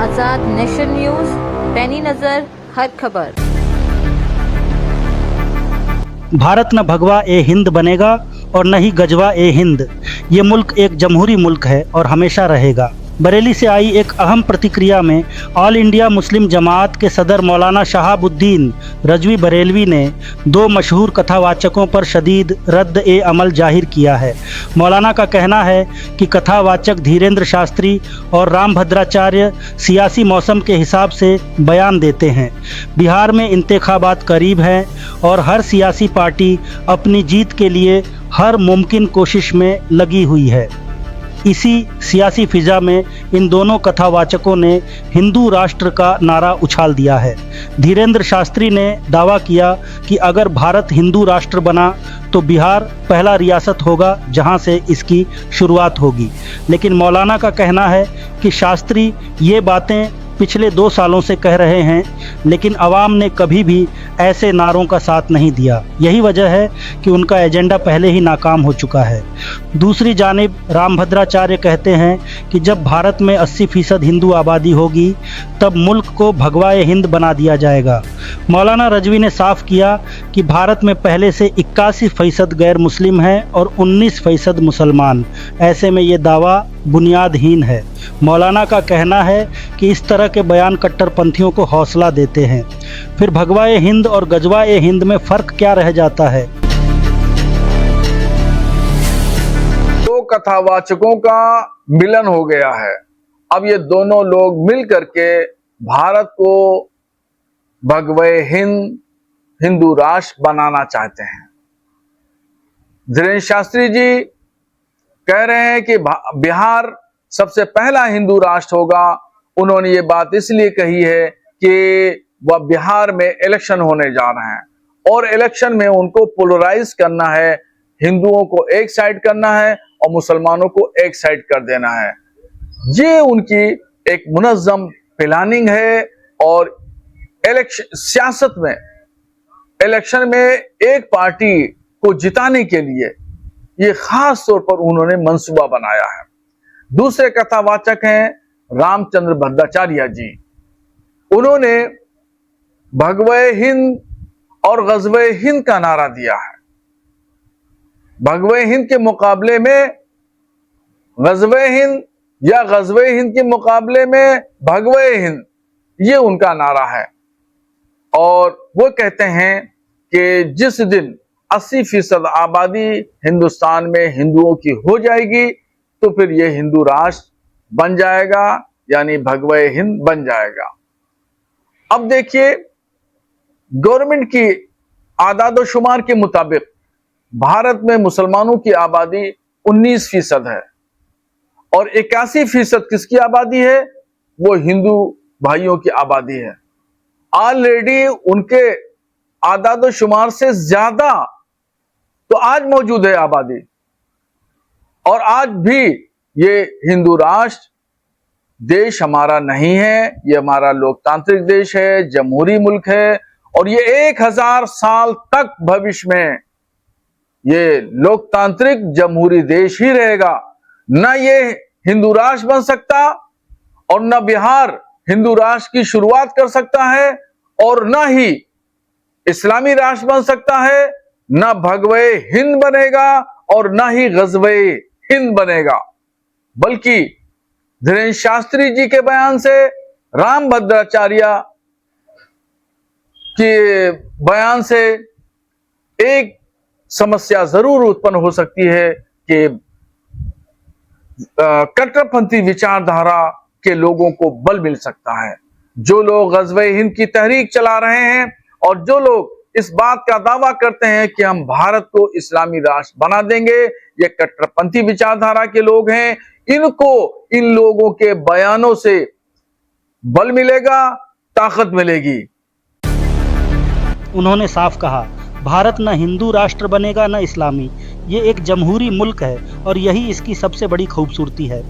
आज़ाद nation news, पैनी नज़र हर खबर। भारत न भगवा ए हिंद बनेगा और न ही गजवा ए हिंद। ये मुल्क एक जमहूरी मुल्क है और हमेशा रहेगा। बरेली से आई एक अहम प्रतिक्रिया में ऑल इंडिया मुस्लिम जमात के सदर मौलाना शहाबुद्दीन रजवी बरेलवी ने दो मशहूर कथावाचकों पर शदीद रद्द ए अमल जाहिर किया है। मौलाना का कहना है कि कथावाचक धीरेन्द्र शास्त्री और रामभद्राचार्य सियासी मौसम के हिसाब से बयान देते हैं। बिहार में इंतखाबात करीब हैं और हर सियासी पार्टी अपनी जीत के लिए हर मुमकिन कोशिश में लगी हुई है। इसी सियासी फिजा में इन दोनों कथावाचकों ने हिंदू राष्ट्र का नारा उछाल दिया है। धीरेन्द्र शास्त्री ने दावा किया कि अगर भारत हिंदू राष्ट्र बना तो बिहार पहला रियासत होगा जहां से इसकी शुरुआत होगी। लेकिन मौलाना का कहना है कि शास्त्री ये बातें पिछले 2 सालों से कह रहे हैं, लेकिन अवाम ने कभी भी ऐसे नारों का साथ नहीं दिया। यही वजह है कि उनका एजेंडा पहले ही नाकाम हो चुका है। दूसरी जानिब रामभद्राचार्य कहते हैं कि जब भारत में 80% हिंदू आबादी होगी तब मुल्क को भगवाए हिंद बना दिया जाएगा। मौलाना रजवी ने साफ किया कि भारत में पहले से 81% गैर मुस्लिम हैं और 19% मुसलमान। ऐसे में ये दावा बुनियादहीन है। मौलाना का कहना है कि इस तरह के बयान कट्टरपंथियों को हौसला देते हैं। फिर भगवाए हिंद और गजवाए हिंद में फ़र्क क्या रह जाता है? दो कथावाचकों का मिलन हो गया है। अब ये दोनों लोग मिल करके भारत को भगवाए हिंद, हिंदू राष्ट्र बनाना चाहते हैं। धीरेन्द्र शास्त्री जी कह रहे हैं कि बिहार सबसे पहला हिंदू राष्ट्र होगा। उन्होंने ये बात इसलिए कही है कि वह बिहार में इलेक्शन होने जा रहे हैं और इलेक्शन में उनको पोलराइज करना है, हिंदुओं को एक साइड करना है और मुसलमानों को एक साइड कर देना है। ये उनकी एक मुनज़्ज़म प्लानिंग है और इलेक्शन सियासत में इलेक्शन में एक पार्टी को जिताने के लिए ये खास तौर पर उन्होंने मंसूबा बनाया है। दूसरे कथावाचक हैं रामचंद्र भद्राचार्य जी। उन्होंने भगवाए हिंद और गज़वाए हिंद का नारा दिया है। भगवाए हिंद के मुकाबले में गज़वाए हिंद या गज़वाए हिंद के मुकाबले में भगवाए हिंद, ये उनका नारा है। और वो कहते हैं कि जिस दिन 80% आबादी हिंदुस्तान में हिंदुओं की हो जाएगी तो फिर ये हिंदू राष्ट्र बन जाएगा, यानी भगवाए हिंद बन जाएगा। अब देखिए, गवर्नमेंट की आदाद-ओ-शुमार के मुताबिक भारत में मुसलमानों की आबादी 19% है और 81% किसकी आबादी है? वो हिंदू भाइयों की आबादी है। ऑलरेडी उनके आदाद-ओ-शुमार से ज्यादा तो आज मौजूद है आबादी और आज भी ये हिंदू राष्ट्र देश हमारा नहीं है। ये हमारा लोकतांत्रिक देश है, जमहूरी मुल्क है और ये 1000 साल तक भविष्य में ये लोकतांत्रिक जमहूरी देश ही रहेगा। न ये हिंदू राष्ट्र बन सकता और न बिहार हिंदू राष्ट्र की शुरुआत कर सकता है और न ही इस्लामी राष्ट्र बन सकता है, न भगवाए हिंद बनेगा और न ही गज़वाए हिंद बनेगा। बल्कि धीरेन्द्र शास्त्री जी के बयान से, रामभद्राचार्य के बयान से एक समस्या जरूर उत्पन्न हो सकती है कि कट्टरपंथी विचारधारा के लोगों को बल मिल सकता है। जो लोग गज़वाए हिंद की तहरीक चला रहे हैं और जो लोग इस बात का दावा करते हैं कि हम भारत को इस्लामी राष्ट्र बना देंगे, ये कट्टरपंथी विचारधारा के लोग हैं। इनको इन लोगों के बयानों से बल मिलेगा, ताकत मिलेगी। उन्होंने साफ कहा, भारत न हिंदू राष्ट्र बनेगा न इस्लामी। ये एक जमहूरी मुल्क है और यही इसकी सबसे बड़ी खूबसूरती है।